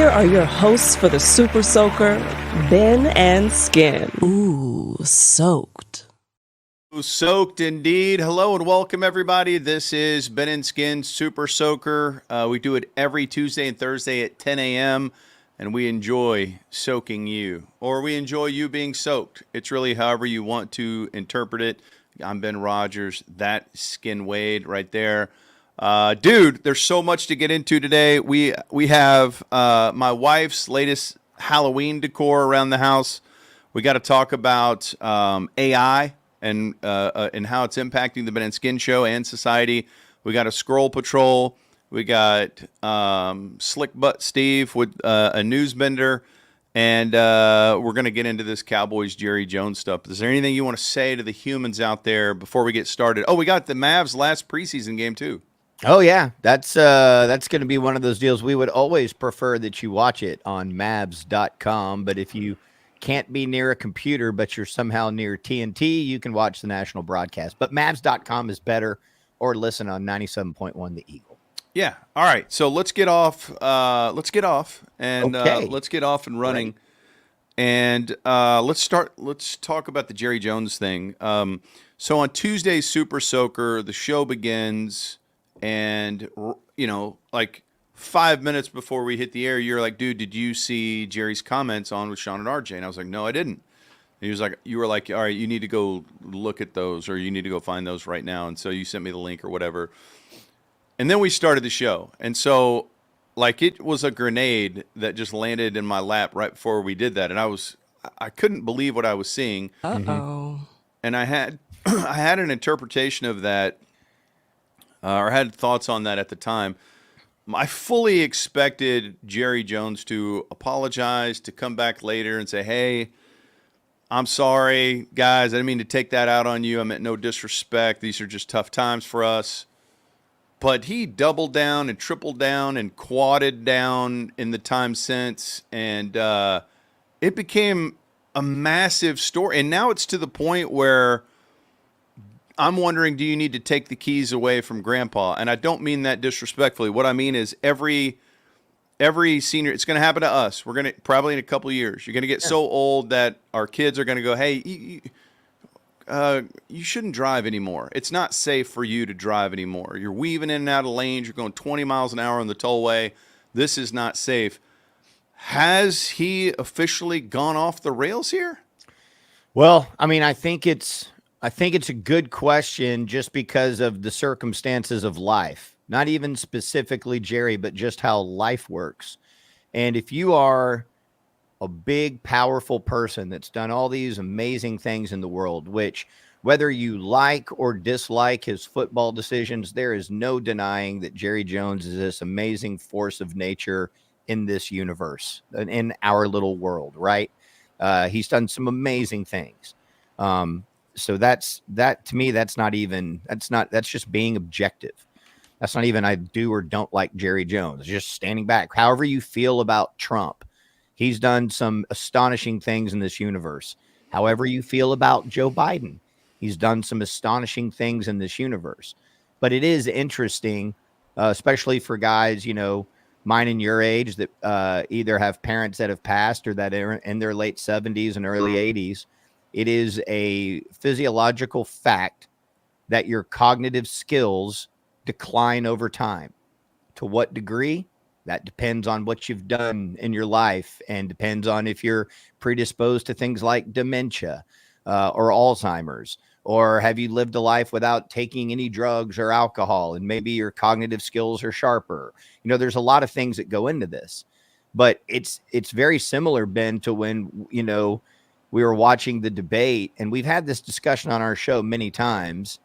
Here are your hosts for the Super Soaker, Ben and Skin. Ooh, soaked. Soaked indeed. Hello and welcome everybody. This is Ben and Skin Super Soaker. We do it every Tuesday and Thursday at 10 a.m. and we enjoy soaking you, or we enjoy you being soaked. It's really however you want to interpret it. I'm Ben Rogers. That Skin Wade right there. Dude, there's so much to get into today. We have my wife's latest Halloween decor around the house. We got to talk about AI and how it's impacting the Ben and Skin show and society. We got a scroll patrol. We got Slick Butt Steve with a newsbender. And we're going to get into this Cowboys Jerry Jones stuff. Is there anything you want to say to the humans out there before we get started? Oh, we got the Mavs last preseason game too. Oh yeah, that's going to be one of those deals. We would always prefer that you watch it on Mavs.com, but if you can't be near a computer, but you're somehow near TNT, you can watch the national broadcast. But Mavs.com is better, or listen on 97.1 The Eagle. Yeah. All right. So let's get off. Let's get off and running. Right. And let's talk about the Jerry Jones thing. So on Tuesday's Super Soaker, the show begins. And, you know, like 5 minutes before we hit the air, you're like, dude, did you see Jerry's comments on with Shan and RJ? And I was like, no, I didn't. And he was like, you were like, all right, you need to go look at those, or you need to go find those right now. And so you sent me the link or whatever. And then we started the show. And so, like, it was a grenade that just landed in my lap right before we did that. And I couldn't believe what I was seeing. Uh-oh. And I had an interpretation of that. Or had thoughts on that at the time. I fully expected Jerry Jones to apologize, to come back later and say, hey, I'm sorry, guys. I didn't mean to take that out on you. I meant no disrespect. These are just tough times for us. But he doubled down and tripled down and quadded down in the time since. And it became a massive story. And now it's to the point where I'm wondering, do you need to take the keys away from Grandpa? And I don't mean that disrespectfully. What I mean is every senior, it's going to happen to us. We're going to probably in a couple of years. You're going to get so old that our kids are going to go, hey, you shouldn't drive anymore. It's not safe for you to drive anymore. You're weaving in and out of lanes. You're going 20 miles an hour on the tollway. This is not safe. Has he officially gone off the rails here? Well, I mean, I think it's a good question just because of the circumstances of life, not even specifically Jerry, but just how life works. And if you are a big, powerful person that's done all these amazing things in the world, which whether you like or dislike his football decisions, there is no denying that Jerry Jones is this amazing force of nature in this universe, in our little world, right? He's done some amazing things. So that to me, that's just being objective. That's not even I do or don't like Jerry Jones. It's just standing back. However you feel about Trump, he's done some astonishing things in this universe. However you feel about Joe Biden, he's done some astonishing things in this universe. But it is interesting, especially for guys, you know, mine and your age that either have parents that have passed or that are in their late 70s and early 80s. It is a physiological fact that your cognitive skills decline over time. To what degree? That depends on what you've done in your life and depends on if you're predisposed to things like dementia or Alzheimer's, or have you lived a life without taking any drugs or alcohol and maybe your cognitive skills are sharper. You know, there's a lot of things that go into this, but it's very similar, Ben, to when, you know, we were watching the debate, and we've had this discussion on our show many times.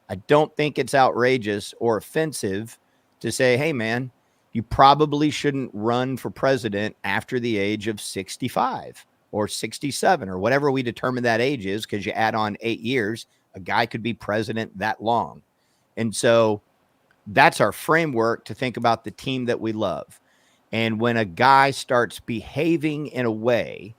I don't think it's outrageous or offensive to say, hey, man, you probably shouldn't run for president after the age of 65 or 67 or whatever we determine that age is, because you add on 8 years, a guy could be president that long. And so that's our framework to think about the team that we love. And when a guy starts behaving in a way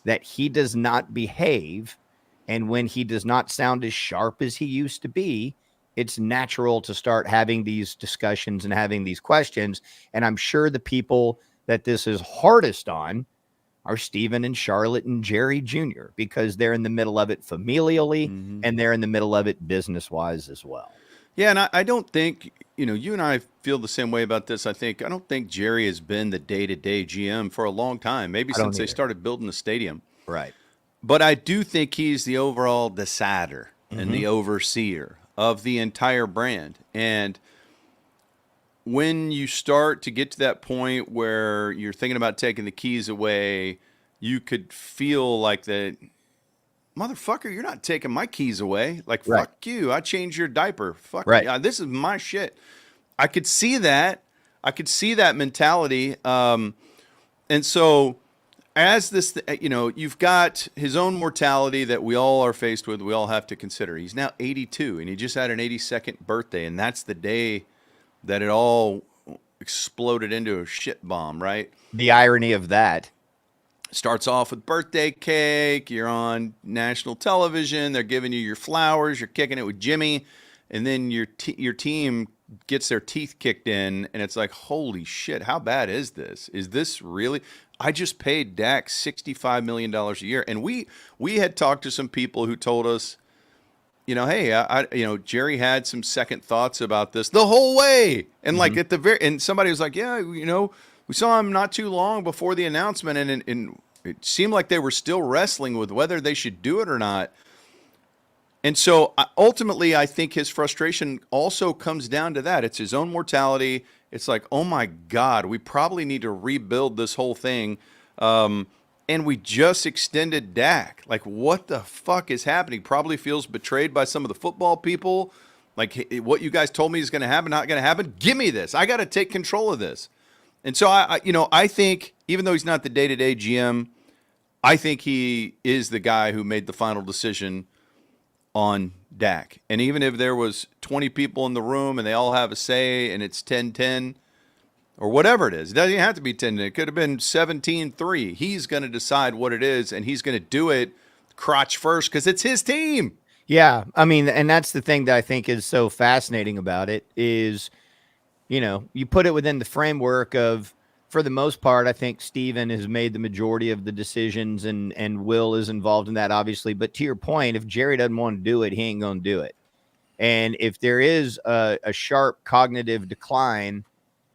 that he does not behave, and when he does not sound as sharp as he used to be, it's natural to start having these discussions and having these questions. And I'm sure the people that this is hardest on are Stephen and Charlotte and Jerry Jr., because they're in the middle of it familially, and they're in the middle of it business-wise as well. Yeah, and I don't think, you and I feel the same way about this. I don't think Jerry has been the day-to-day GM for a long time, maybe since they started building the stadium. Right. But I do think he's the overall decider and the overseer of the entire brand. And when you start to get to that point where you're thinking about taking the keys away, you could feel like that, motherfucker, you're not taking my keys away. Like, fuck you. I changed your diaper. Fuck you. This is my shit. I could see that. I could see that mentality. And so as this, you've got his own mortality that we all are faced with. We all have to consider. He's now 82, and he just had an 82nd birthday, and that's the day that it all exploded into a shit bomb, right? The irony of that. Starts off with birthday cake. You're on national television. They're giving you your flowers. You're kicking it with Jimmy. And then your team gets their teeth kicked in, and it's like, holy shit, how bad is this? Is this really? I just paid Dak $65 million a year. And we had talked to some people who told us, hey, Jerry had some second thoughts about this the whole way. And like at the and somebody was like, yeah, we saw him not too long before the announcement, and it seemed like they were still wrestling with whether they should do it or not. And so ultimately, I think his frustration also comes down to that. It's his own mortality. It's like, oh my God, we probably need to rebuild this whole thing. And we just extended Dak. Like, what the fuck is happening? Probably feels betrayed by some of the football people. Like, what you guys told me is going to happen, not going to happen. Give me this. I got to take control of this. And so I think, even though he's not the day-to-day GM, I think he is the guy who made the final decision on Dak. And even if there was 20 people in the room and they all have a say and it's 10-10 or whatever it is, it doesn't have to be 10-10. It could have been 17-3. He's going to decide what it is, and he's going to do it crotch first because it's his team. Yeah, I mean, and that's the thing that I think is so fascinating about it is, you put it within the framework of, for the most part, I think Steven has made the majority of the decisions, and Will is involved in that, obviously. But to your point, if Jerry doesn't want to do it, he ain't going to do it. And if there is a sharp cognitive decline,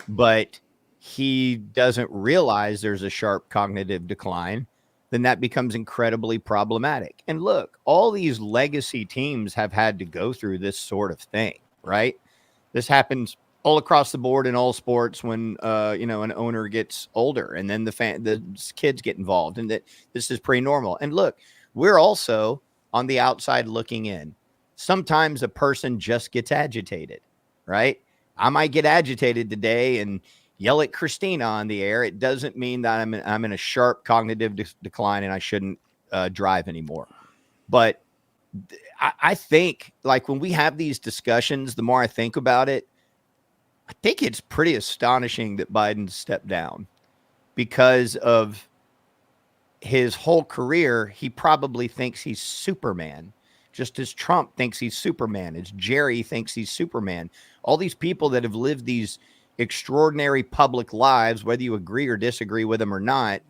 but he doesn't realize there's a sharp cognitive decline, then that becomes incredibly problematic. And look, all these legacy teams have had to go through this sort of thing, right? This happens all across the board in all sports when an owner gets older, and then the kids get involved, and that this is pretty normal. And look, we're also on the outside looking in. Sometimes a person just gets agitated, right? I might get agitated today and yell at Christina on the air. It doesn't mean that I'm in a sharp cognitive decline and I shouldn't drive anymore. But I think, like, when we have these discussions, the more I think about it, I think it's pretty astonishing that Biden stepped down, because of his whole career. He probably thinks he's Superman, just as Trump thinks he's Superman, as Jerry thinks he's Superman. All these people that have lived these extraordinary public lives, whether you agree or disagree with them or not,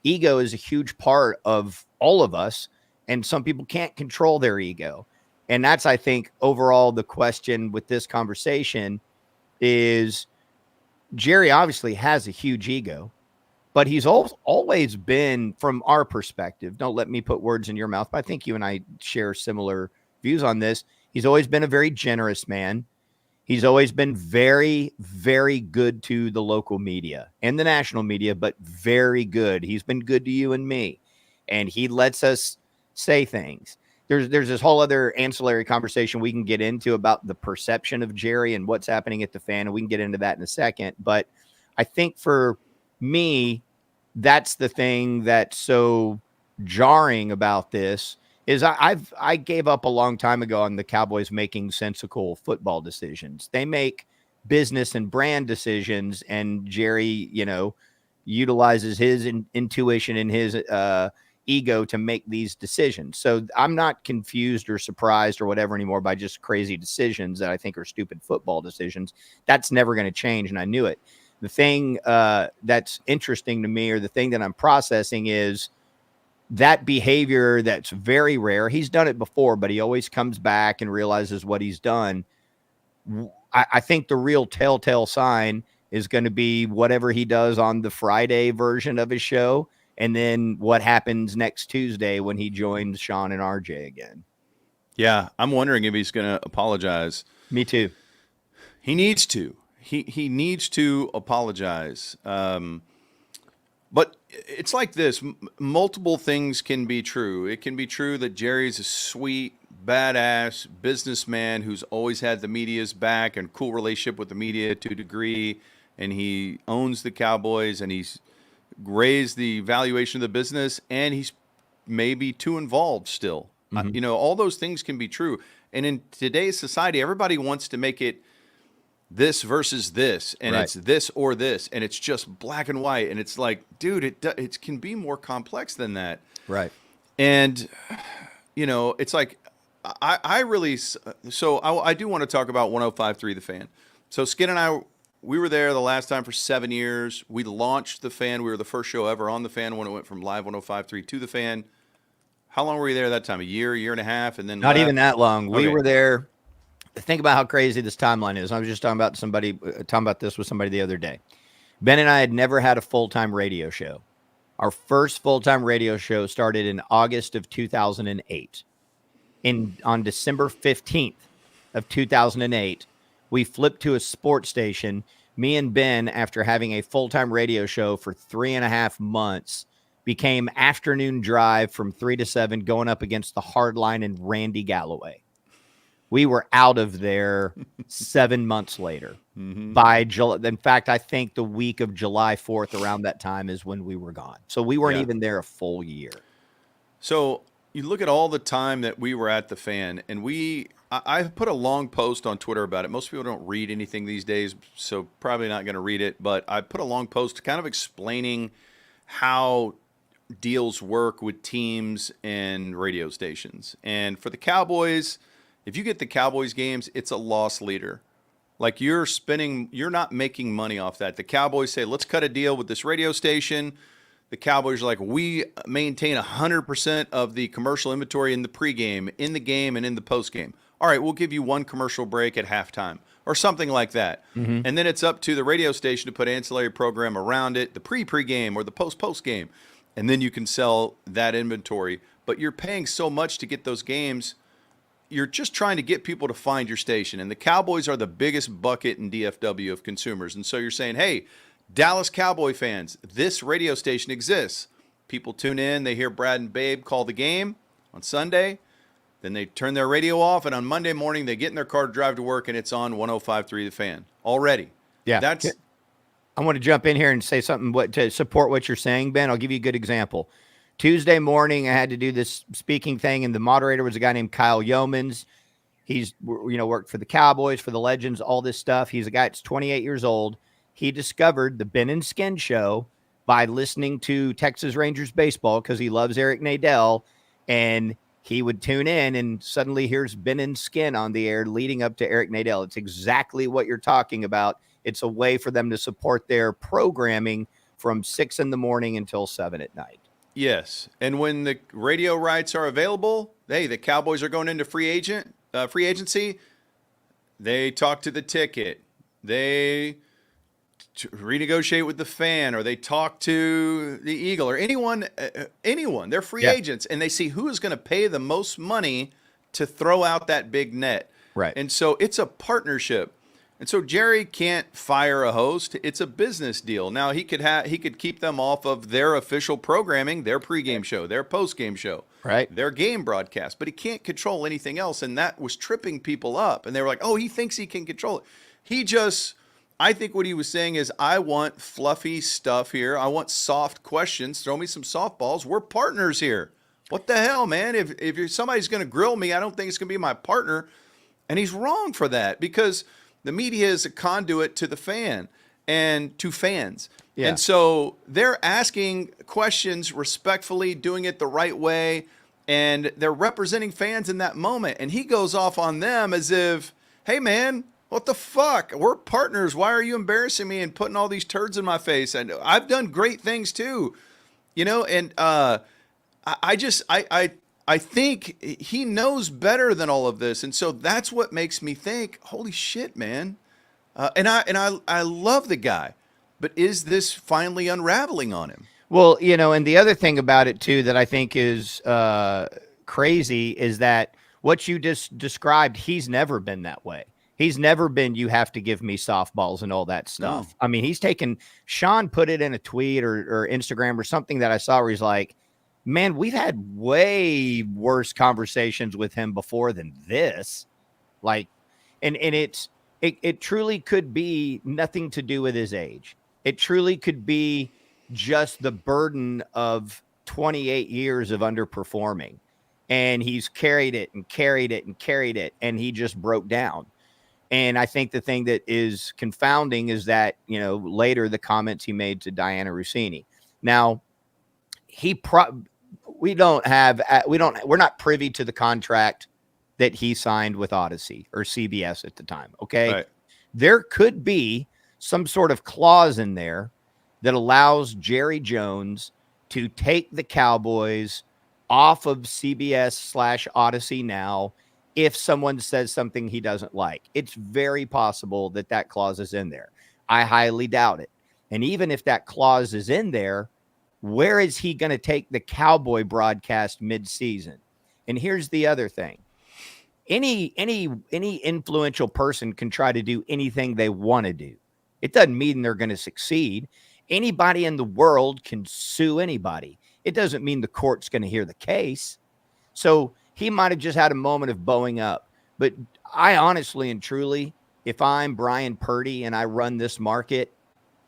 ego is a huge part of all of us, and some people can't control their ego. And that's, I think, overall the question with this conversation is, Jerry obviously has a huge ego, but he's always been, from our perspective, don't let me put words in your mouth, but I think you and I share similar views on this. He's always been a very generous man. He's always been very, very good to the local media and the national media, but very good. He's been good to you and me, and he lets us say things. There's this whole other ancillary conversation we can get into about the perception of Jerry and what's happening at the Fan, and we can get into that in a second. But I think for me, that's the thing that's so jarring about this is I gave up a long time ago on the Cowboys making sensical football decisions. They make business and brand decisions, and Jerry, utilizes his intuition and his ego to make these decisions. So I'm not confused or surprised or whatever anymore by just crazy decisions that I think are stupid football decisions. That's never going to change, and I knew it. The thing that's interesting to me, or the thing that I'm processing, is that behavior that's very rare. He's done it before, but he always comes back and realizes what he's done. I think the real telltale sign is going to be whatever he does on the Friday version of his show, and then what happens next Tuesday when he joins Shan and RJ again. Yeah, I'm wondering if he's going to apologize. Me too. He needs to. He needs to apologize. But it's like this. Multiple things can be true. It can be true that Jerry's a sweet, badass businessman who's always had the media's back and cool relationship with the media to a degree, and he owns the Cowboys, and he's raised the valuation of the business, and he's maybe too involved still. All those things can be true. And in today's society, everybody wants to make it this versus this, and it's this or this, and it's just black and white. And it's like, dude, it can be more complex than that. Right. And, it's like, I do want to talk about 105.3 The Fan. So Skin and I, we were there the last time for 7 years. We launched The Fan. We were the first show ever on The Fan when it went from live 105.3 to The Fan. How long were you there that time? A year and a half? And then not even that long. Okay. We were there. Think about how crazy this timeline is. I was just talking about this with somebody the other day. Ben and I had never had a full-time radio show. Our first full-time radio show started in August of 2008. On December 15th of 2008, we flipped to a sports station. Me and Ben, after having a full-time radio show for 3.5 months, became afternoon drive from 3 to 7, going up against the Hardline and Randy Galloway. We were out of there 7 months later. By July. In fact, I think the week of July 4th, around that time, is when we were gone. So we weren't even there a full year. So you look at all the time that we were at The Fan, and I put a long post on Twitter about it. Most people don't read anything these days, so probably not going to read it. But I put a long post kind of explaining how deals work with teams and radio stations. And for the Cowboys, if you get the Cowboys games, it's a loss leader. Like you're not making money off that. The Cowboys say, let's cut a deal with this radio station. The Cowboys are like, we maintain 100% of the commercial inventory in the pregame, in the game, and in the postgame. All right, we'll give you one commercial break at halftime or something like that. And then it's up to the radio station to put ancillary program around it, the pregame or the postgame. And then you can sell that inventory. But you're paying so much to get those games, you're just trying to get people to find your station. And the Cowboys are the biggest bucket in DFW of consumers. And so you're saying, hey, Dallas Cowboy fans, this radio station exists. People tune in, they hear Brad and Babe call the game on Sunday. Then they turn their radio off, and on Monday morning, they get in their car to drive to work, and it's on 105.3 The Fan already. Yeah. I want to jump in here and say something to support what you're saying, Ben. I'll give you a good example. Tuesday morning, I had to do this speaking thing, and the moderator was a guy named Kyle Yeomans. He's, worked for the Cowboys, for the Legends, all this stuff. He's a guy that's 28 years old. He discovered the Ben and Skin show by listening to Texas Rangers baseball because he loves Eric Nadel, and he would tune in, and suddenly here's Ben and Skin on the air leading up to Eric Nadel. It's exactly what you're talking about. It's a way for them to support their programming from 6 in the morning until 7 at night. Yes, and when the radio rights are available, hey, the Cowboys are going into free agency. They talk to the ticket. They renegotiate with the Fan, or they talk to the Eagle, or anyone. They're free agents, and they see who is going to pay the most money to throw out that big net. Right. And so it's a partnership. And so Jerry can't fire a host. It's a business deal. Now he could keep them off of their official programming, their pregame show, their postgame show, right, their game broadcast, but he can't control anything else. And that was tripping people up. And they were like, oh, he thinks he can control it. I think what he was saying is, I want fluffy stuff here. I want soft questions. Throw me some softballs. We're partners here. What the hell, man? If somebody's going to grill me, I don't think it's going to be my partner. And he's wrong for that, because the media is a conduit to the Fan and to fans. Yeah. And so they're asking questions respectfully, doing it the right way, and they're representing fans in that moment. And he goes off on them as if, hey, man, What the fuck? We're partners. Why are you embarrassing me and putting all these turds in my face? And I've done great things too, and I think he knows better than all of this. And so that's what makes me think, holy shit, man. And I love the guy, but is this finally unraveling on him? Well, and the other thing about it too that I think is crazy is that what you just described, he's never been that way. He's never been, you have to give me softballs and all that stuff. No. I mean, Shan put it in a tweet or Instagram or something that I saw where he's like, man, we've had way worse conversations with him before than this. Like, and it truly could be nothing to do with his age. It truly could be just the burden of 28 years of underperforming. And he's carried it and carried it and carried it. And he just broke down. And I think the thing that is confounding is that, later the comments he made to Diana Rossini. Now, we're not privy to the contract that he signed with Odyssey or CBS at the time. Okay. Right. There could be some sort of clause in there that allows Jerry Jones to take the Cowboys off of CBS/Odyssey now if someone says something he doesn't like. It's very possible that clause is in there. I highly doubt it. And even if that clause is in there, where is he going to take the Cowboy broadcast mid-season? And here's the other thing. Any influential person can try to do anything they want to do. It doesn't mean they're going to succeed. Anybody in the world can sue anybody. It doesn't mean the court's going to hear the case. So he might have just had a moment of bowing up. But I honestly and truly, if I'm Brian Purdy and I run this market,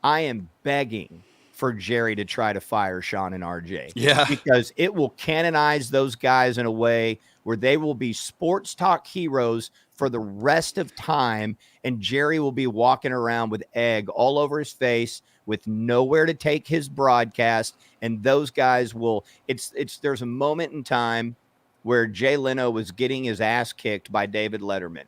I am begging for Jerry to try to fire Shan and RJ. Yeah. Because it will canonize those guys in a way where they will be sports talk heroes for the rest of time. And Jerry will be walking around with egg all over his face with nowhere to take his broadcast. And those guys there's a moment in time where Jay Leno was getting his ass kicked by David Letterman.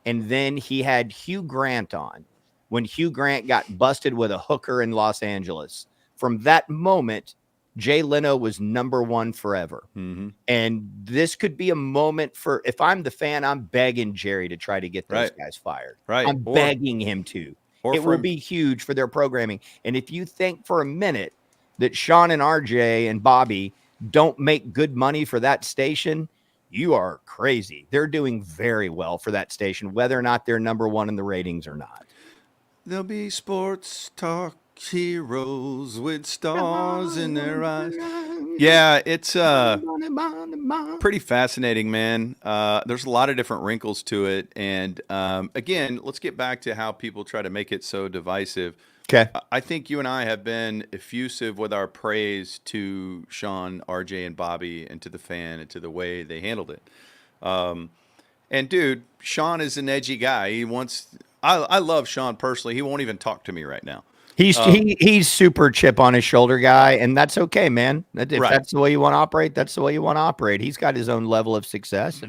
And then he had Hugh Grant on when Hugh Grant got busted with a hooker in Los Angeles. From that moment, Jay Leno was number one forever. Mm-hmm. And this could be a moment if I'm the fan, I'm begging Jerry to try to get those guys fired. Right. I'm begging him to. It will be huge for their programming. And if you think for a minute that Shan and RJ and Bobby don't make good money for that station, you are crazy. They're doing very well for that station, whether or not they're number one in the ratings or not. There'll be sports talk heroes with stars in their eyes. Yeah, it's pretty fascinating, man. There's a lot of different wrinkles to it. And again, let's get back to how people try to make it so divisive. Okay. I think you and I have been effusive with our praise to Shan, RJ, and Bobby, and to the fan, and to the way they handled it. And dude, Shan is an edgy guy. I love Shan personally. He won't even talk to me right now. He's super chip on his shoulder guy, and that's okay, man. If that's the way you want to operate, that's the way you want to operate. He's got his own level of success,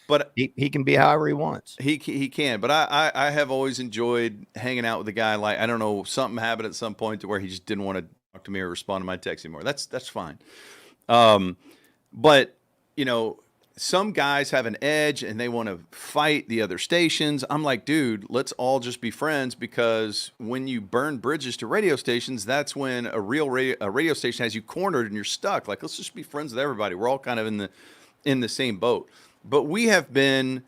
but he can be however he wants. He can, but I have always enjoyed hanging out with a guy. Like, I don't know, something happened at some point to where he just didn't want to talk to me or respond to my text anymore. That's fine. But some guys have an edge and they want to fight the other stations. I'm like, dude, let's all just be friends, because when you burn bridges to radio stations, that's when a radio station has you cornered and you're stuck. Like, let's just be friends with everybody. We're all kind of in the same boat. But we have been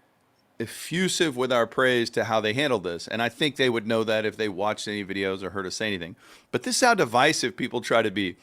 effusive with our praise to how they handled this. And I think they would know that if they watched any videos or heard us say anything. But this is how divisive people try to be.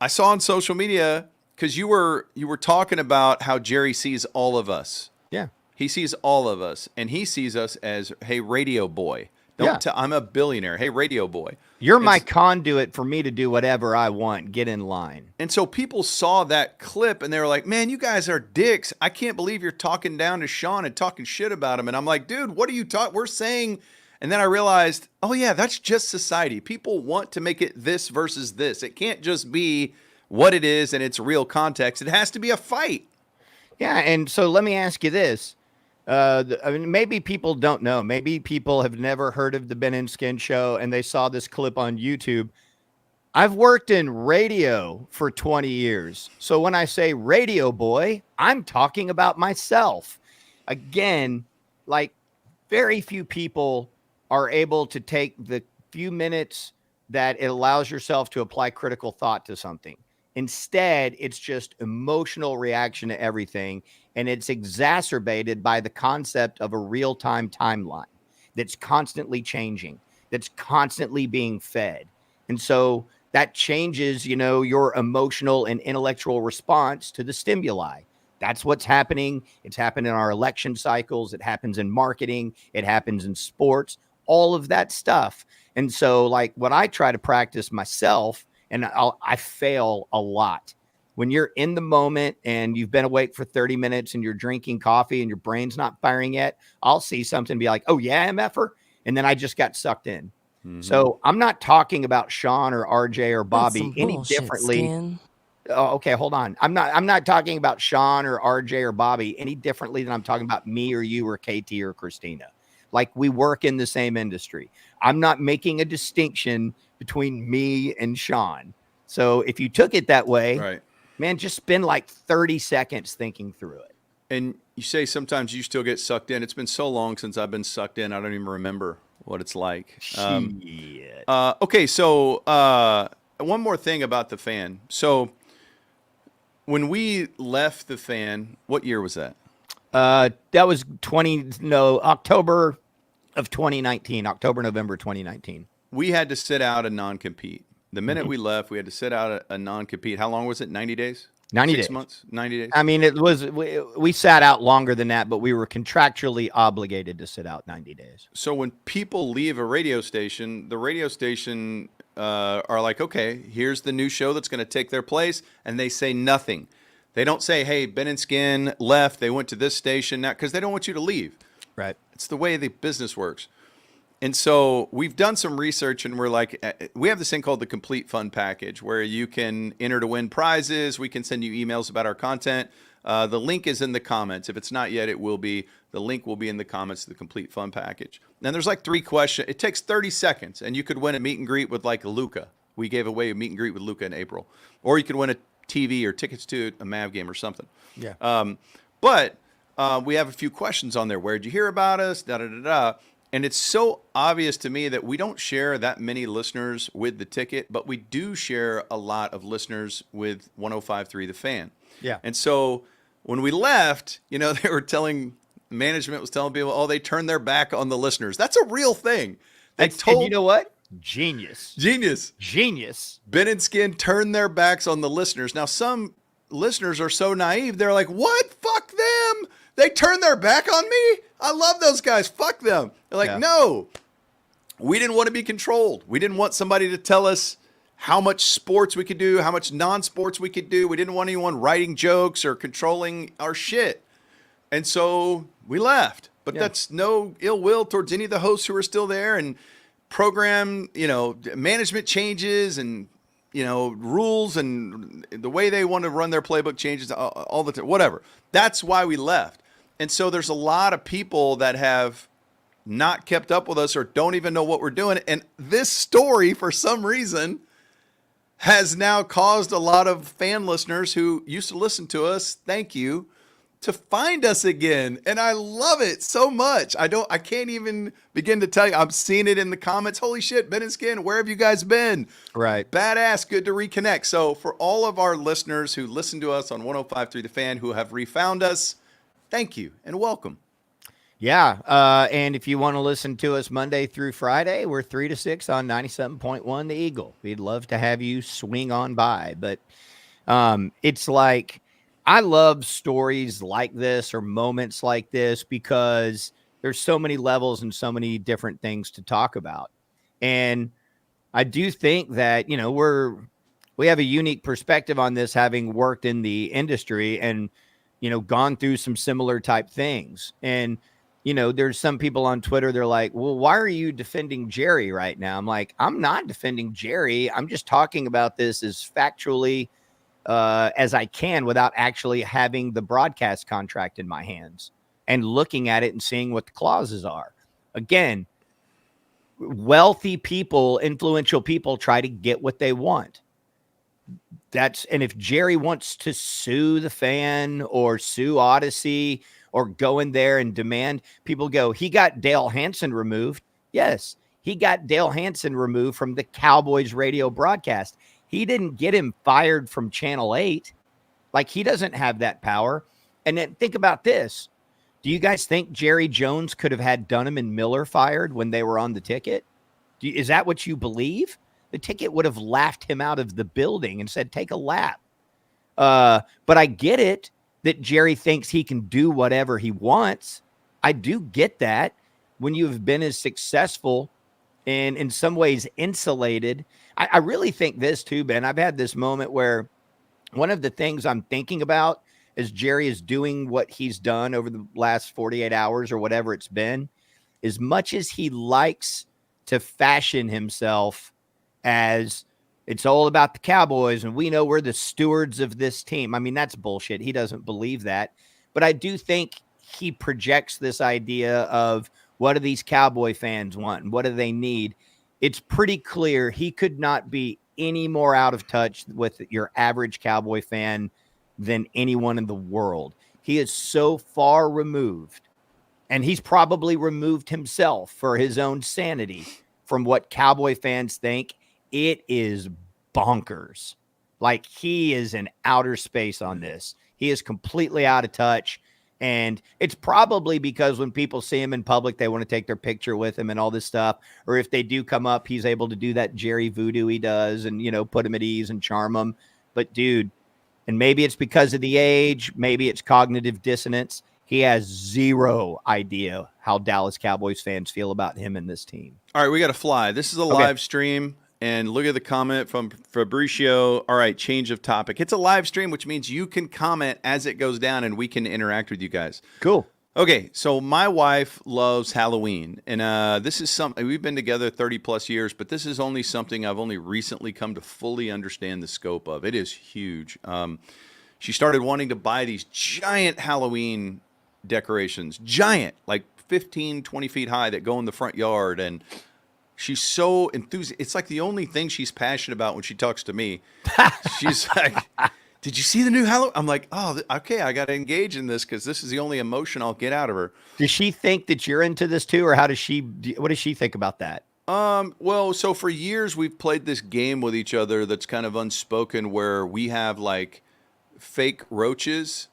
I saw on social media, because you were talking about how Jerry sees all of us. Yeah. He sees all of us, and he sees us as, hey, radio boy. I'm a billionaire. Hey, radio boy. You're my conduit for me to do whatever I want. Get in line. And so people saw that clip, and they were like, man, you guys are dicks. I can't believe you're talking down to Shan and talking shit about him. And I'm like, dude, what are you talking? We're saying. And then I realized, oh, yeah, that's just society. People want to make it this versus this. It can't just be what it is and its real context. It has to be a fight. Yeah, and so let me ask you this. I mean, maybe people don't know. Maybe people have never heard of the Ben and Skin show and they saw this clip on YouTube. I've worked in radio for 20 years. So when I say radio boy, I'm talking about myself. Again, like very few people are able to take the few minutes that it allows yourself to apply critical thought to something. Instead, it's just emotional reaction to everything. And it's exacerbated by the concept of a real-time timeline that's constantly changing, that's constantly being fed. And so that changes, your emotional and intellectual response to the stimuli. That's what's happening. It's happened in our election cycles. It happens in marketing. It happens in sports, all of that stuff. And so like what I try to practice myself, and I fail a lot. When you're in the moment and you've been awake for 30 minutes and you're drinking coffee and your brain's not firing yet, I'll see something and be like, oh yeah, MFer. And then I just got sucked in. Mm-hmm. So I'm not talking about Shan or RJ or Bobby any differently. Skin. Oh, okay, hold on. I'm not talking about Shan or RJ or Bobby any differently than I'm talking about me or you or KT or Christina. Like we work in the same industry. I'm not making a distinction between me and Shan. So if you took it that way, right, man, just spend like 30 seconds thinking through it. And you say sometimes you still get sucked in. It's been so long since I've been sucked in. I don't even remember what it's like. Okay, so one more thing about the fan. So when we left the fan, what year was that? That was October of 2019, November 2019. We had to sit out a non-compete. The minute we left, we had to sit out a non-compete. How long was it? 90 days? 90 6 days. months? 90 days? I mean, we sat out longer than that, but we were contractually obligated to sit out 90 days. So when people leave a radio station, the radio station are like, okay, here's the new show that's going to take their place, and they say nothing. They don't say, hey, Ben and Skin left. They went to this station now, because they don't want you to leave. Right. It's the way the business works. And so we've done some research, and we're like, we have this thing called the Complete Fun Package, where you can enter to win prizes. We can send you emails about our content. The link is in the comments. If it's not yet, it will be. The link will be in the comments of the Complete Fun Package. And there's like 3 questions. It takes 30 seconds, and you could win a meet and greet with like Luca. We gave away a meet and greet with Luca in April. Or you could win a TV or tickets to a Mav game or something. Yeah. But we have a few questions on there. Where'd you hear about us? Da-da-da-da. And it's so obvious to me that we don't share that many listeners with the ticket, but we do share a lot of listeners with 105.3 The Fan. Yeah. And so when we left, they were management was telling people, oh, they turned their back on the listeners. That's a real thing. And you know what? Genius. Ben and Skin turned their backs on the listeners. Now, some listeners are so naive. They're like, what? Fuck them. They turned their back on me? I love those guys. Fuck them. They're like, no, we didn't want to be controlled. We didn't want somebody to tell us how much sports we could do, how much non-sports we could do. We didn't want anyone writing jokes or controlling our shit. And so we left. But that's no ill will towards any of the hosts who are still there. And program, management changes and, rules and the way they want to run their playbook changes all the time, whatever. That's why we left. And so there's a lot of people that have not kept up with us or don't even know what we're doing. And this story, for some reason, has now caused a lot of fan listeners who used to listen to us, thank you, to find us again. And I love it so much. I can't even begin to tell you. I'm seeing it in the comments. Holy shit, Ben and Skin, where have you guys been? Right. Badass. Good to reconnect. So for all of our listeners who listen to us on 105.3 The Fan, who have refound us, thank you and welcome. Yeah. And if you want to listen to us Monday through Friday, we're 3 to 6 on 97.1 The Eagle. We'd love to have you swing on by. But it's like, I love stories like this or moments like this because there's so many levels and so many different things to talk about. And I do think that, we have a unique perspective on this, having worked in the industry and, gone through some similar type things. And, there's some people on Twitter, they're like, well, why are you defending Jerry right now? I'm like, I'm not defending Jerry. I'm just talking about this as factually as I can without actually having the broadcast contract in my hands. and looking at it and seeing what the clauses are. Again, wealthy people, influential people try to get what they want. And if Jerry wants to sue the fan or sue Odyssey or go in there and demand, people go, he got Dale Hansen removed. Yes, he got Dale Hansen removed from the Cowboys radio broadcast. He didn't get him fired from Channel 8. Like, he doesn't have that power. And then think about this. Do you guys think Jerry Jones could have had Dunham and Miller fired when they were on the ticket? Is that what you believe? The ticket would have laughed him out of the building and said, take a lap. But I get it that Jerry thinks he can do whatever he wants. I do get that. When you've been as successful and in some ways insulated, I really think this too, Ben. I've had this moment where one of the things I'm thinking about as Jerry is doing what he's done over the last 48 hours or whatever it's been, as much as he likes to fashion himself as it's all about the Cowboys and we know we're the stewards of this team. I mean, that's bullshit. He doesn't believe that. But I do think he projects this idea of what do these Cowboy fans want and what do they need? It's pretty clear he could not be any more out of touch with your average Cowboy fan than anyone in the world. He is so far removed, and he's probably removed himself for his own sanity from what Cowboy fans think. It is bonkers. Like, he is in outer space on this. He is completely out of touch. And it's probably because when people see him in public, they want to take their picture with him and all this stuff. Or if they do come up, he's able to do that Jerry voodoo he does and, you know, put him at ease and charm him. But dude, and maybe it's because of the age, maybe it's cognitive dissonance. He has zero idea how Dallas Cowboys fans feel about him and this team. All right, we got to fly. This is a live stream. And look at the comment from Fabricio. All right, change of topic. It's a live stream, which means you can comment as it goes down and we can interact with you guys. Cool. Okay, so my wife loves Halloween. And this is something, we've been together 30 plus years, but this is only something I've only recently come to fully understand the scope of. It is huge. She started wanting to buy these giant Halloween decorations, giant, like 15, 20 feet high that go in the front yard. And she's so enthusiastic. It's like the only thing she's passionate about when she talks to me. She's like, did you see the new Halloween? I'm like, oh, okay, I got to engage in this because this is the only emotion I'll get out of her. Does she think that you're into this too? Or what does she think about that? Well, so for years we've played this game with each other that's kind of unspoken where we have like fake roaches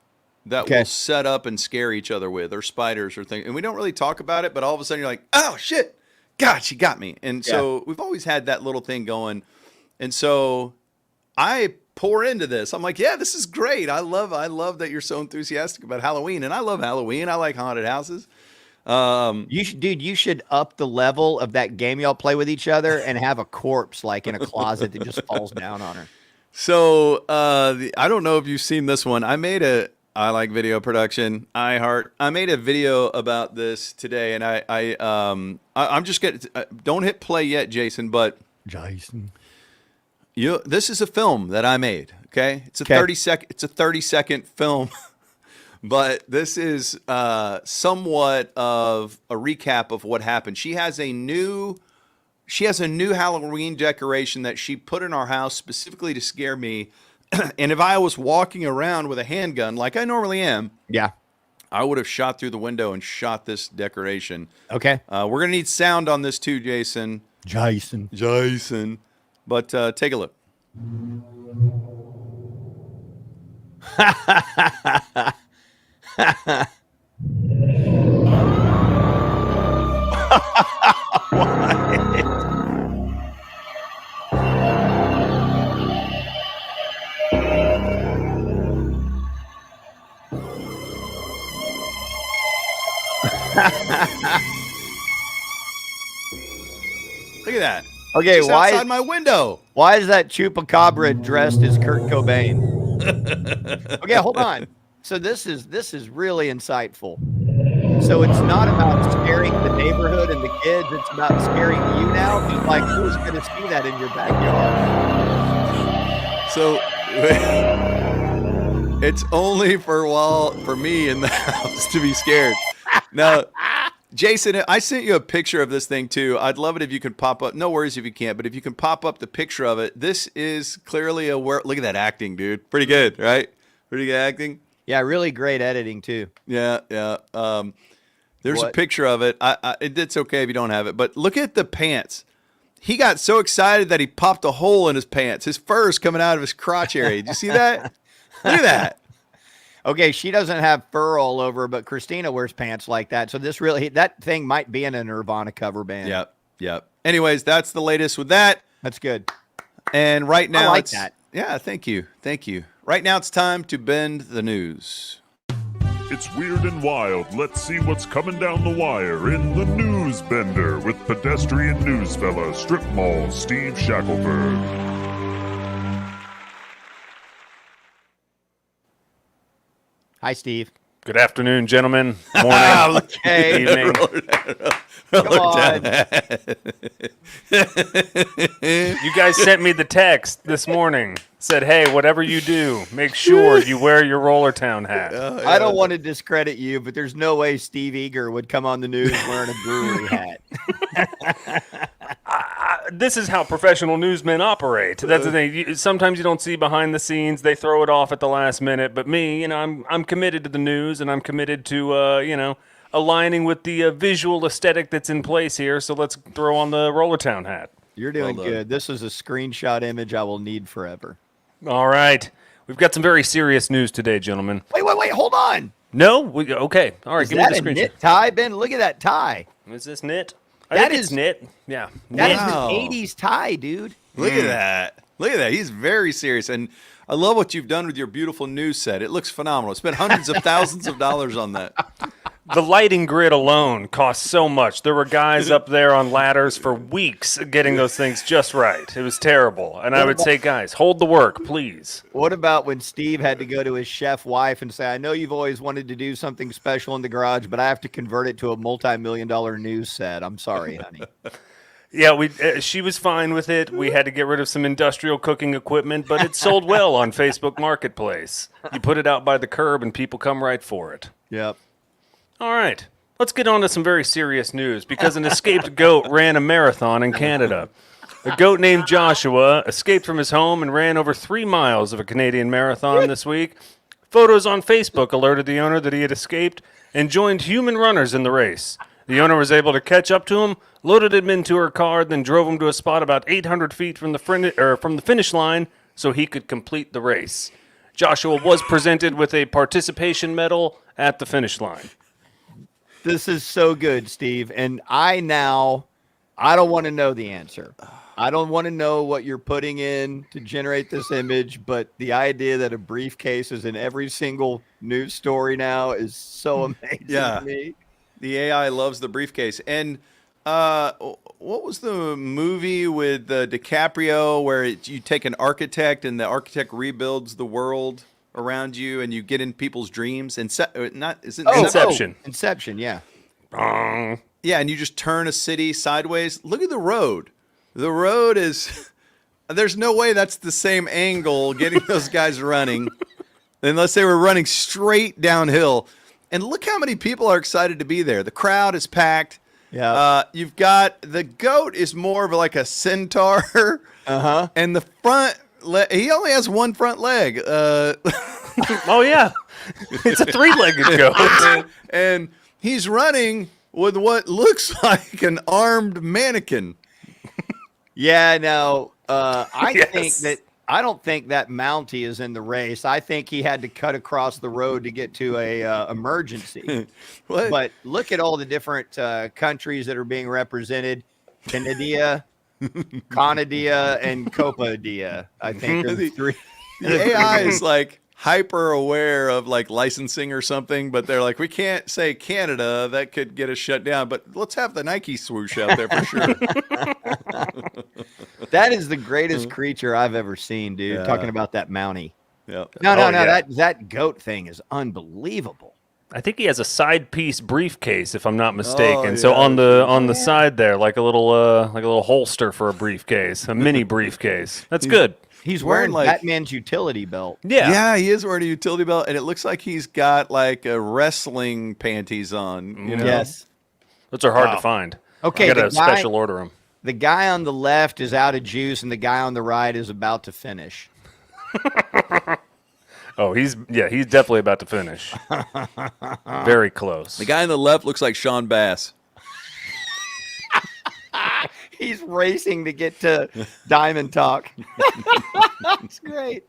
that we'll set up and scare each other with, or spiders or things. And we don't really talk about it, but all of a sudden you're like, oh, shit. God, she got me. And so we've always had that little thing going. And so I pour into this. I'm like, yeah, this is great. I love that you're so enthusiastic about Halloween. And I love Halloween. I like haunted houses. You should up the level of that game y'all play with each other and have a corpse like in a closet that just falls down on her. So I don't know if you've seen this one. I like video production. I made a video about this today, and I'm just getting. Don't hit play yet, Jason. But this is a film that I made. Okay, it's a 30-second film, but this is somewhat of a recap of what happened. She has a new Halloween decoration that she put in our house specifically to scare me. And if I was walking around with a handgun like I normally am, I would have shot through the window and shot this decoration. Okay. We're going to need sound on this too, Jason. But take a look. Look at that. Okay, just outside my window. Why is that chupacabra dressed as Kurt Cobain? Okay, hold on. So this is really insightful. So it's not about scaring the neighborhood and the kids. It's about scaring you now. Just like, who's going to see that in your backyard? So It's only for me in the house to be scared. Now, Jason, I sent you a picture of this thing too. I'd love it if you could pop up. No worries if you can't, but if you can pop up the picture of it. This is clearly look at that acting, dude. Pretty good, right? Pretty good acting. Yeah, really great editing too. Yeah. There's a picture of it. It's okay if you don't have it, but look at the pants. He got so excited that he popped a hole in his pants. His fur is coming out of his crotch area. Did you see that? Look at that. Okay, she doesn't have fur all over, but Christina wears pants like that. So that thing might be in a Nirvana cover band. Yep. Anyways, that's the latest with that. That's good. And right now, I like that. Yeah, thank you. Right now, it's time to bend the news. It's weird and wild. Let's see what's coming down the wire in the News Bender with pedestrian news fella, strip mall Steve Shackelberg. Hi, Steve. Good afternoon, gentlemen. Morning. Okay. Evening. Come on. You guys sent me the text this morning. Said, hey, whatever you do, make sure you wear your Roller Town hat. I don't want to discredit you, but there's no way Steve Eager would come on the news wearing a brewery hat. This is how professional newsmen operate. That's the thing. Sometimes you don't see behind the scenes. They throw it off at the last minute. But me, I'm committed to the news, and I'm committed to, aligning with the visual aesthetic that's in place here. So let's throw on the Roller Town hat. You're doing good. This is a screenshot image I will need forever. All right. We've got some very serious news today, gentlemen. Wait, hold on. No? Okay. All right, Is give me the that a screenshot. knit tie, Ben? Look at that tie. Is this knit? That I think is it's knit. Yeah. That is Wow. an 80s tie, dude. Look at that. He's very serious. And I love what you've done with your beautiful news set. It looks phenomenal. Spent hundreds of thousands of dollars on that. The lighting grid alone cost so much. There were guys up there on ladders for weeks getting those things just right. It was terrible. And I would say, guys, hold the work, please. What about when Steve had to go to his chef wife and say, I know you've always wanted to do something special in the garage, but I have to convert it to a multi-million-dollar news set. I'm sorry, honey. Yeah, she was fine with it. We had to get rid of some industrial cooking equipment, but it sold well on Facebook Marketplace. You put it out by the curb and people come right for it. Yep. All right, let's get on to some very serious news because an escaped goat ran a marathon in Canada. A goat named Joshua escaped from his home and ran over 3 miles of a Canadian marathon this week. Photos on Facebook alerted the owner that he had escaped and joined human runners in the race. The owner was able to catch up to him, loaded him into her car, then drove him to a spot about 800 feet from the finish line so he could complete the race. Joshua was presented with a participation medal at the finish line. This is so good, Steve. And I don't want to know the answer. I don't want to know what you're putting in to generate this image, but the idea that a briefcase is in every single news story now is so amazing to me. The AI loves the briefcase. And what was the movie with DiCaprio where you take an architect and the architect rebuilds the world around you and you get in people's dreams? Inception. Inception, yeah. Yeah, and you just turn a city sideways. Look at the road. The road is... There's no way that's the same angle getting those guys running unless they were running straight downhill. And look how many people are excited to be there. The crowd is packed. Yeah. You've got... The goat is more of like a centaur. Uh-huh. And the front... He only has one front leg. Oh, yeah. It's a 3-legged goat. And he's running with what looks like an armed mannequin. Yeah, no. I Yes. don't think that Mountie is in the race. I think he had to cut across the road to get to a emergency. What? But look at all the different countries that are being represented. Canada, Conadia, and Copadia. I think are the three. The AI is like hyper aware of like licensing or something, but they're like, we can't say Canada, that could get us shut down, but let's have the Nike swoosh out there for sure. That is the greatest creature I've ever seen, dude. Yeah. Talking about that Mountie. Yeah. No, yeah. that goat thing is unbelievable. I think he has a side piece briefcase, if I'm not mistaken. Oh, So yeah. on the side there, like a little holster for a briefcase, a mini briefcase. That's good. He's wearing like Batman's utility belt. Yeah, he is wearing a utility belt, and it looks like he's got like a wrestling panties on. You know? Yes. Those are hard to find. Okay, I got to special order them. The guy on the left is out of juice, and the guy on the right is about to finish. Oh, he's definitely about to finish. Very close. The guy on the left looks like Sean Bass. He's racing to get to Diamond Talk. That's great.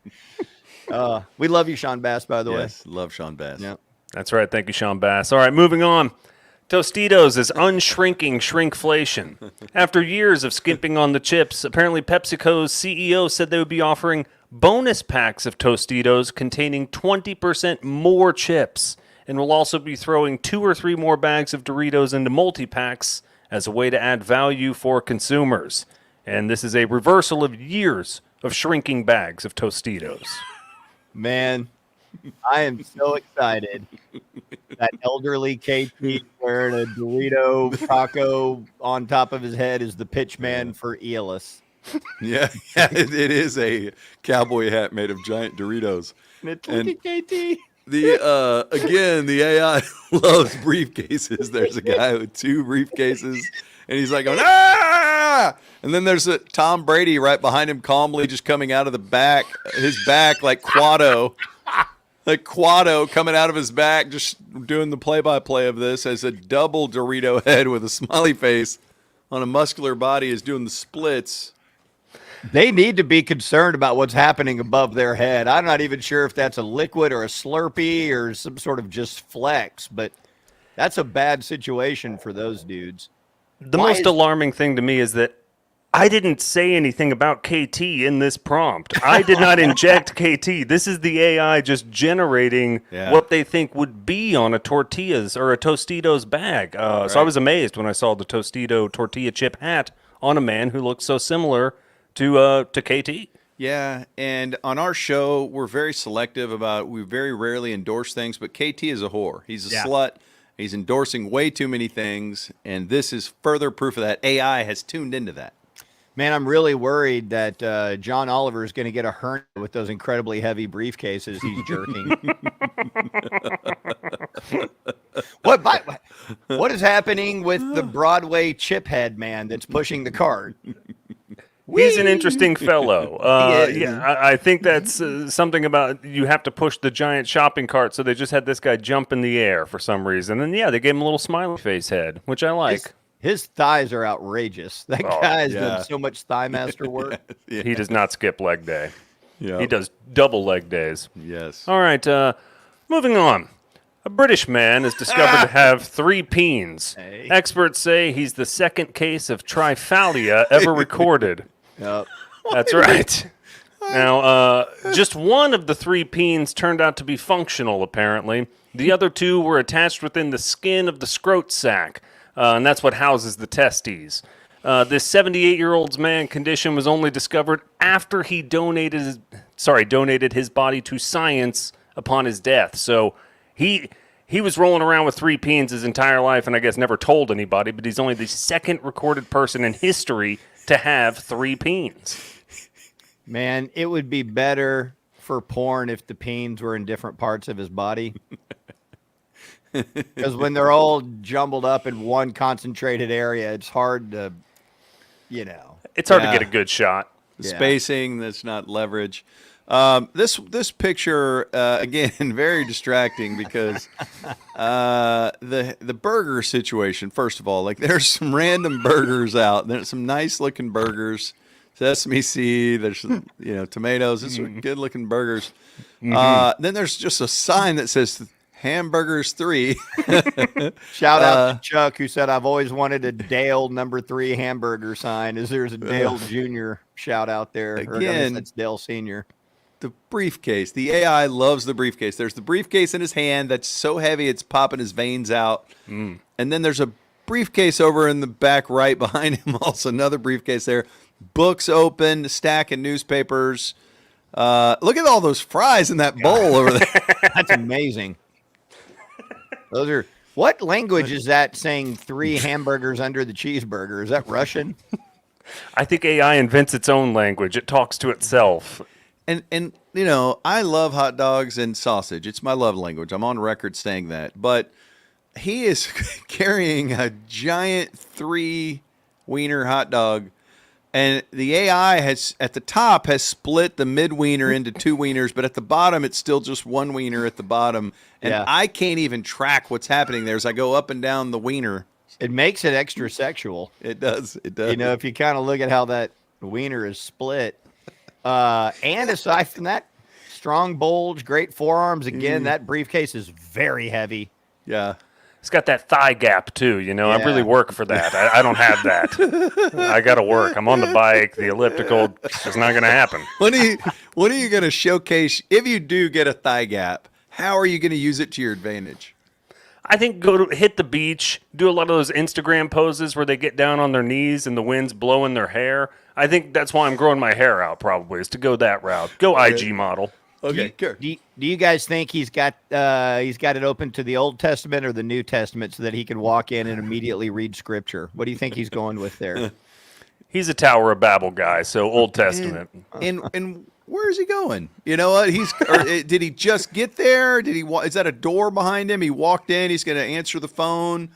We love you, Sean Bass, by the way. Yes, love Sean Bass. Yeah. That's right. Thank you, Sean Bass. All right, moving on. Tostitos is unshrinking shrinkflation. After years of skimping on the chips, apparently PepsiCo's CEO said they would be offering bonus packs of Tostitos containing 20% more chips, and will also be throwing 2 or 3 more bags of Doritos into multi-packs as a way to add value for consumers. And this is a reversal of years of shrinking bags of Tostitos. Man, I am so excited that elderly KT wearing a Dorito taco on top of his head is the pitch man for Eolus. Yeah, it is a cowboy hat made of giant Doritos. Look at KT. The AI loves briefcases. There's a guy with 2 briefcases, and he's like going, ah! And then there's a Tom Brady right behind him, calmly just coming out of the back, his back like Quado coming out of his back, just doing the play-by-play of this as a double Dorito head with a smiley face on a muscular body is doing the splits. They need to be concerned about what's happening above their head. I'm not even sure if that's a liquid or a Slurpee or some sort of just flex, but that's a bad situation for those dudes. The most alarming thing to me is that I didn't say anything about KT in this prompt. I did not inject KT. This is the AI just generating what they think would be on a tortillas or a Tostitos bag. So I was amazed when I saw the Tostito tortilla chip hat on a man who looks so similar to KT. Yeah, and on our show, we're very selective about, we very rarely endorse things, but KT is a whore. He's a slut. He's endorsing way too many things, and this is further proof of that. AI has tuned into that. Man, I'm really worried that John Oliver is going to get a hernia with those incredibly heavy briefcases he's jerking. What is happening with the Broadway chip head man that's pushing the cart? He's an interesting fellow. I think that's something about you have to push the giant shopping cart, so they just had this guy jump in the air for some reason. And they gave him a little smiley face head, which I like. His thighs are outrageous. That guy's done so much thigh master work. He does not skip leg day. Yep. He does double leg days. Yes. All right, moving on. A British man is discovered to have 3 peens. Hey. Experts say he's the second case of triphalia ever recorded. Yep. That's right. Now, just one of the 3 peens turned out to be functional, apparently. The other 2 were attached within the skin of the scrot sac, and that's what houses the testes. This 78-year-old's man condition was only discovered after he donated his body to science upon his death. So he was rolling around with 3 peens his entire life, and I guess never told anybody, but he's only the second recorded person in history to have 3 peens. Man, it would be better for porn if the peens were in different parts of his body. Because when they're all jumbled up in one concentrated area, it's hard to, It's hard to get a good shot. The spacing, that's not leverage. This picture, again, very distracting because the burger situation, first of all, like there's some random burgers out. There's some nice looking burgers, sesame seed, there's some, tomatoes. It's good looking burgers. Then there's just a sign that says Hamburgers 3. Shout out to Chuck, who said, I've always wanted a Dale number 3 hamburger sign. There's a Dale Jr. shout out there. Again, or I guess that's Dale Sr. The briefcase. The AI loves the briefcase. There's the briefcase in his hand that's so heavy it's popping his veins out. And then there's a briefcase over in the back right behind him. Also another briefcase there. Books open, a stack of newspapers. Look at all those fries in that bowl over there. That's amazing. Those are, what language is that saying 3 hamburgers under the cheeseburger? Is that Russian? I think AI invents its own language. It talks to itself. And you know, I love hot dogs and sausage. It's my love language. I'm on record saying that. But he is carrying a giant 3-wiener hot dog, and the AI has at the top has split the mid wiener into 2 wieners, but at the bottom it's still just 1 wiener at the bottom. And I can't even track what's happening there as I go up and down the wiener. It makes it extra sexual. It does. It does. You know, if you kind of look at how that wiener is split. And aside from that, strong bulge, great forearms. Again, that briefcase is very heavy. Yeah. It's got that thigh gap, too. You know, I really work for that. I don't have that. I got to work. I'm on the bike, the elliptical. It's not going to happen. When are you going to showcase, if you do get a thigh gap, how are you going to use it to your advantage? I think hit the beach, do a lot of those Instagram poses where they get down on their knees and the wind's blowing their hair. I think that's why I'm growing my hair out, probably, is to go that route. Go IG model. Okay, good. Do you guys think he's got it open to the Old Testament or the New Testament so that he can walk in and immediately read Scripture? What do you think he's going with there? He's a Tower of Babel guy, so Old Testament. And where is he going? You know what? Did he just get there? Is that a door behind him? He walked in. He's going to answer the phone,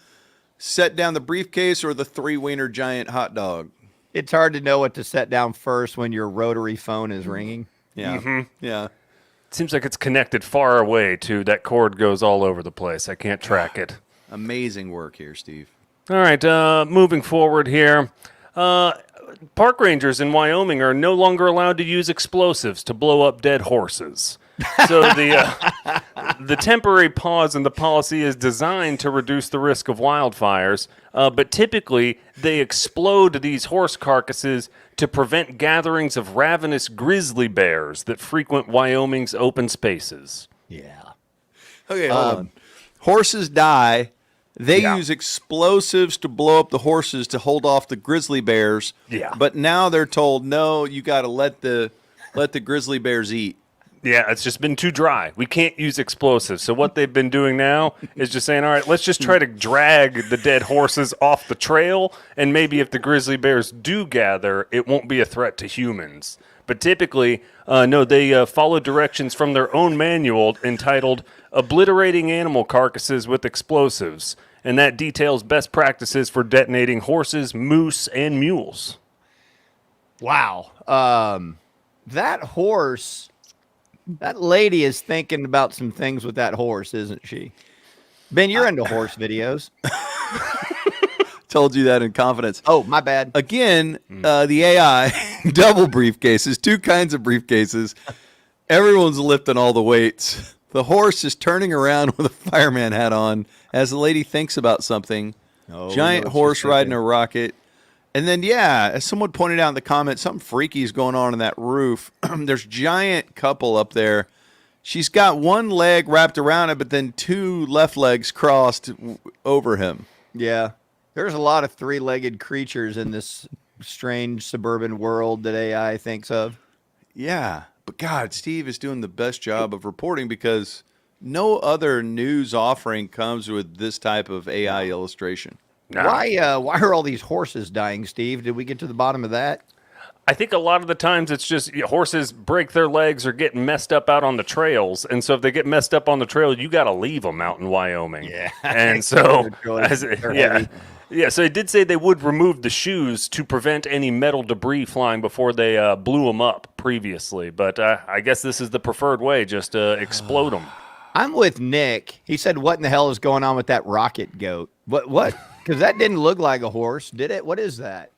set down the briefcase, or the 3-wiener giant hot dog. It's hard to know what to set down first when your rotary phone is ringing. Yeah, yeah. It seems like it's connected far away, too. That cord goes all over the place. I can't track it. Amazing work here, Steve. All right, moving forward here. Park rangers in Wyoming are no longer allowed to use explosives to blow up dead horses. So the temporary pause in the policy is designed to reduce the risk of wildfires, but typically they explode these horse carcasses to prevent gatherings of ravenous grizzly bears that frequent Wyoming's open spaces. Yeah. Okay, hold on. Horses die. They use explosives to blow up the horses to hold off the grizzly bears. Yeah. But now they're told, no, you got to let the grizzly bears eat. Yeah, it's just been too dry. We can't use explosives. So what they've been doing now is just saying, all right, let's just try to drag the dead horses off the trail, and maybe if the grizzly bears do gather, it won't be a threat to humans. But typically, no, they follow directions from their own manual entitled Obliterating Animal Carcasses with Explosives, and that details best practices for detonating horses, moose, and mules. Wow. That horse... That lady is thinking about some things with that horse, isn't she? Ben, you're into horse videos. Told you that in confidence. Oh, my bad. Again, the AI, double briefcases, 2 kinds of briefcases. Everyone's lifting all the weights. The horse is turning around with a fireman hat on as the lady thinks about something. Giant horse riding a rocket. And then, as someone pointed out in the comments, something freaky is going on in that roof. There's giant couple up there. She's got one leg wrapped around it, but then 2 left legs crossed over him. Yeah. There's a lot of 3-legged creatures in this strange suburban world that AI thinks of. Yeah. But God, Steve is doing the best job of reporting because no other news offering comes with this type of AI illustration. Nah. Why are all these horses dying, Steve? Did we get to the bottom of that? I think a lot of the times it's just horses break their legs or get messed up out on the trails. And so if they get messed up on the trail, you got to leave them out in Wyoming. Yeah. And so, so it did say they would remove the shoes to prevent any metal debris flying before they blew them up previously. But I guess this is the preferred way, just explode them. I'm with Nick. He said, what in the hell is going on with that rocket goat? What? Because that didn't look like a horse, did it? What is that?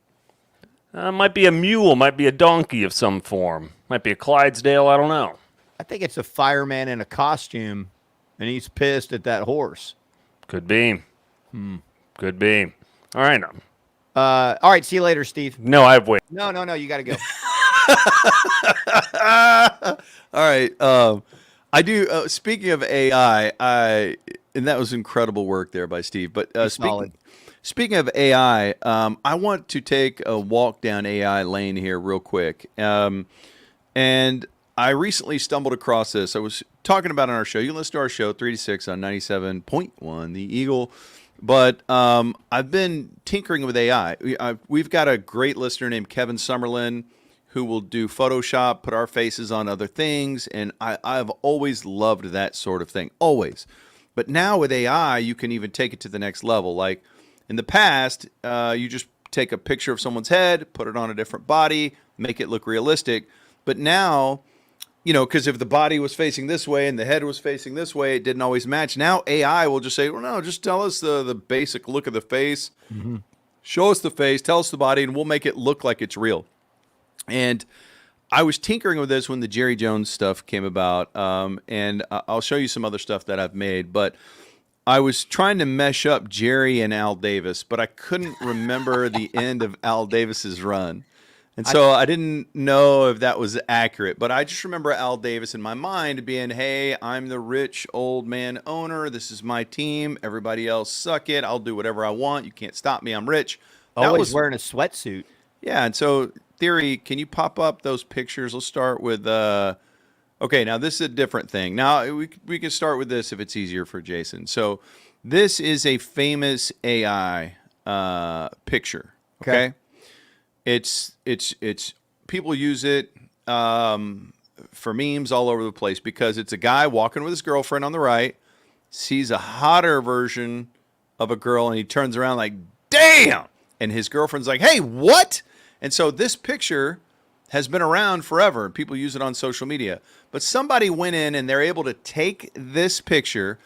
Might be a mule, might be a donkey of some form. Might be a Clydesdale, I don't know. I think it's a fireman in a costume, and he's pissed at that horse. Could be. Could be. All right. All right, see you later, Steve. No, I've waited. No, you got to go. All right. I do. Speaking of AI, and that was incredible work there by Steve. But speaking of AI, I want to take a walk down AI lane here real quick. And I recently stumbled across this. I was talking about it on our show. You can listen to our show 3 to 6 on 97.1 The Eagle. But I've been tinkering with AI. We've got a great listener named Kevin Summerlin who will do Photoshop, put our faces on other things, and I've always loved that sort of thing, always. But now with AI, you can even take it to the next level. Like in the past, you just take a picture of someone's head, put it on a different body, make it look realistic. But now, because if the body was facing this way and the head was facing this way, it didn't always match. Now AI will just say, well, no, just tell us the basic look of the face, show us the face, tell us the body, and we'll make it look like it's real. And I was tinkering with this when the Jerry Jones stuff came about, and I'll show you some other stuff that I've made. But I was trying to mesh up Jerry and Al Davis, but I couldn't remember the end of Al Davis's run. And so I didn't know if that was accurate, but I just remember Al Davis in my mind being, hey, I'm the rich old man owner. This is my team. Everybody else suck it. I'll do whatever I want. You can't stop me. I'm rich. Always wearing a sweatsuit. Yeah, and so Theory, can you pop up those pictures? Let's start with okay, now this is a different thing. Now we can start with this if it's easier for Jason. So this is a famous AI picture. Okay? It's people use it for memes all over the place because it's a guy walking with his girlfriend on the right, sees a hotter version of a girl, and he turns around like, damn! And his girlfriend's like, hey, what? And so this picture has been around forever. People use it on social media. But somebody went in and they're able to take this picture,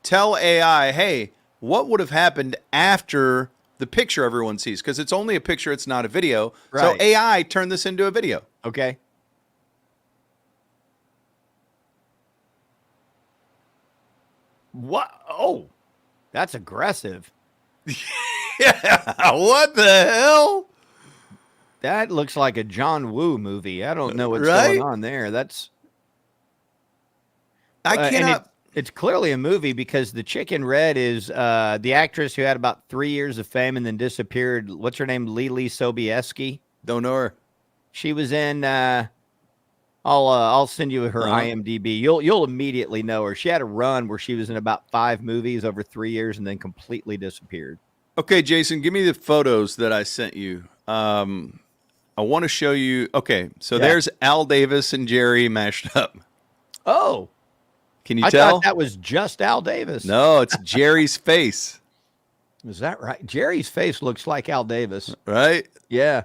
tell AI, hey, what would have happened after the picture everyone sees? Because it's only a picture, it's not a video. Right. So AI turned this into a video. Okay. What? Oh, that's aggressive. Yeah, what the hell? That looks like a John Woo movie. I don't know what's Right? going on there. That's I and cannot. it's clearly a movie because the chick in red is the actress who had about 3 years of fame and then disappeared. What's her name? Lily Sobieski. Don't know her. She was in. I'll send you her IMDb. You'll immediately know her. She had a run where she was in about 5 movies over 3 years and then completely disappeared. Okay, Jason, give me the photos that I sent you. I want to show you. Okay, so there's Al Davis and Jerry mashed up. Oh, can you I tell? thought that was just Al Davis. No, it's Jerry's face. Is that right? Jerry's face looks like Al Davis. Right? Yeah.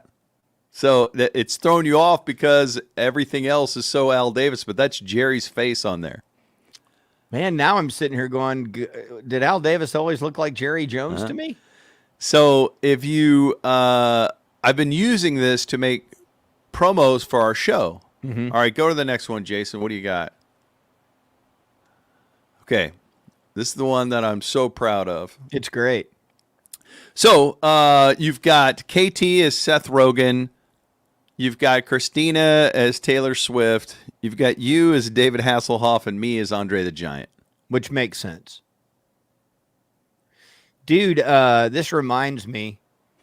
So it's thrown you off because everything else is so Al Davis, but that's Jerry's face on there. Man, now I'm sitting here going, did Al Davis always look like Jerry Jones to me? So if you, I've been using this to make promos for our show. All right, go to the next one, Jason. What do you got? Okay, this is the one that I'm so proud of. It's great. So you've got KT as Seth Rogen. You've got Christina as Taylor Swift. You've got you as David Hasselhoff and me as Andre the Giant. Which makes sense. Dude, this reminds me,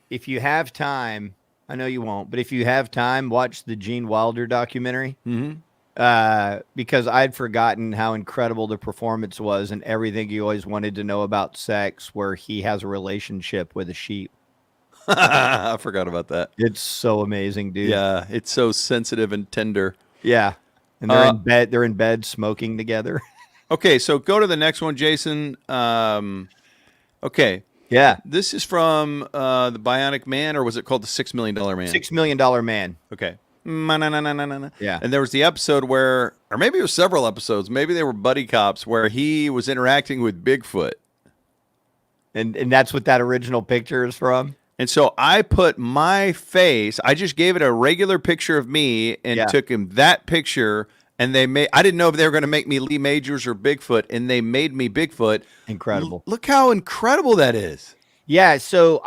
if you have time, I know you won't, but if you have time, watch the Gene Wilder documentary. Because I'd forgotten how incredible the performance was and everything you always wanted to know about sex, where he has a relationship with a sheep. I forgot about that. It's so amazing, dude. Yeah, it's so sensitive and tender. Yeah. And they're in bed. They're in bed smoking together. Okay, so go to the next one, Jason. Okay. Yeah. This is from the Bionic Man, or was it called the $6 Million Man? $6 Million Man. Okay. Na-na-na-na-na-na. Yeah. And there was the episode where, or maybe it was several episodes, maybe they were buddy cops, where he was interacting with Bigfoot. And that's what that original picture is from? And so I put my face, I just gave it a regular picture of me and took him that picture, and I didn't know if they were going to make me Lee Majors or Bigfoot, and they made me Bigfoot. Incredible. Look how incredible that is. Yeah, so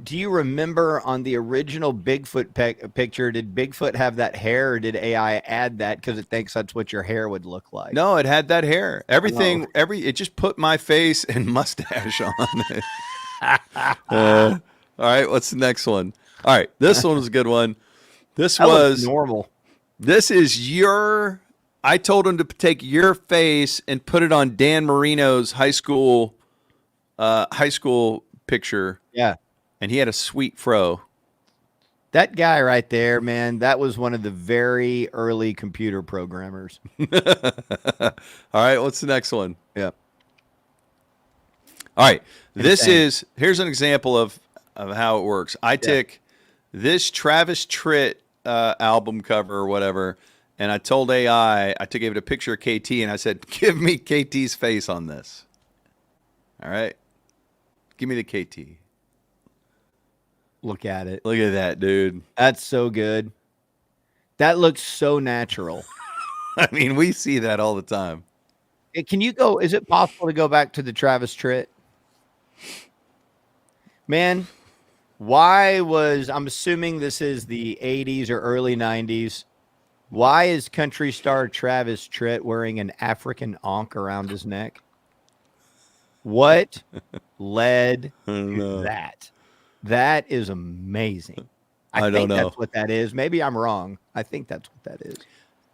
do you remember on the original Bigfoot picture, did Bigfoot have that hair, or did AI add that because it thinks that's what your hair would look like? No, it had that hair. Everything, it just put my face and mustache on it. All right, what's the next one? All right, this one was a good one. This was normal. This is I told him to take your face and put it on Dan Marino's high school high school picture. Yeah. And he had a sweet fro. That guy right there, man, that was one of the very early computer programmers. All right, what's the next one? Yeah. All right. Insane. Here's an example of how it works. I took this Travis Tritt album cover or whatever, and I told AI, gave it a picture of KT, and I said, give me KT's face on this. All right. Give me the KT. Look at it. Look at that, dude. That's so good. That looks so natural. I mean, we see that all the time. Can you go? Is it possible to go back to the Travis Tritt? Man, I'm assuming this is the 80s or early 90s. Why is country star Travis Tritt wearing an African ankh around his neck? What led to that? That is amazing. I think that's what that is. Maybe I'm wrong. I think that's what that is.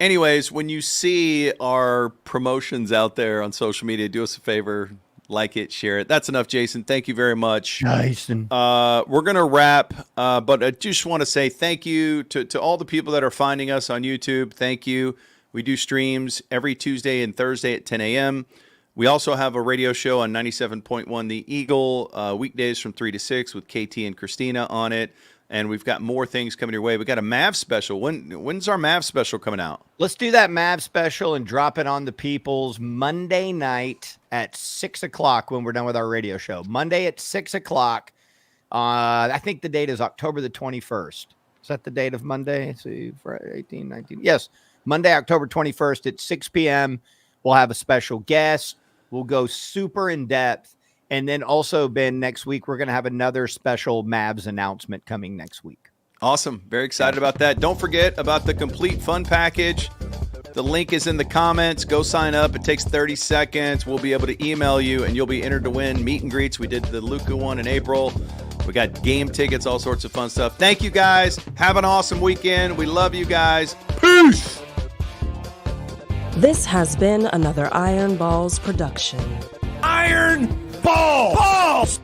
Anyways, when you see our promotions out there on social media, do us a favor, like it, share it. That's enough, Jason. Thank you very much. Jason. We're going to wrap, but I just want to say thank you to all the people that are finding us on YouTube. Thank you. We do streams every Tuesday and Thursday at 10 a.m. We also have a radio show on 97.1 The Eagle, weekdays from 3 to 6 with KT and Christina on it. And we've got more things coming your way. We got a Mav special. When's our Mav special coming out? Let's do that Mav special and drop it on the people's Monday night at 6 o'clock when we're done with our radio show. Monday at 6 o'clock. I think the date is October the 21st. Is that the date of Monday? Let's see, Friday, 18, 19. Yes, Monday, October 21st at 6 p.m. We'll have a special guest. We'll go super in depth. And then also, Ben, next week, we're going to have another special Mavs announcement coming next week. Awesome. Very excited about that. Don't forget about the complete fun package. The link is in the comments. Go sign up. It takes 30 seconds. We'll be able to email you, and you'll be entered to win meet and greets. We did the Luka one in April. We got game tickets, all sorts of fun stuff. Thank you, guys. Have an awesome weekend. We love you guys. Peace! This has been another Iron Balls production. Iron Balls!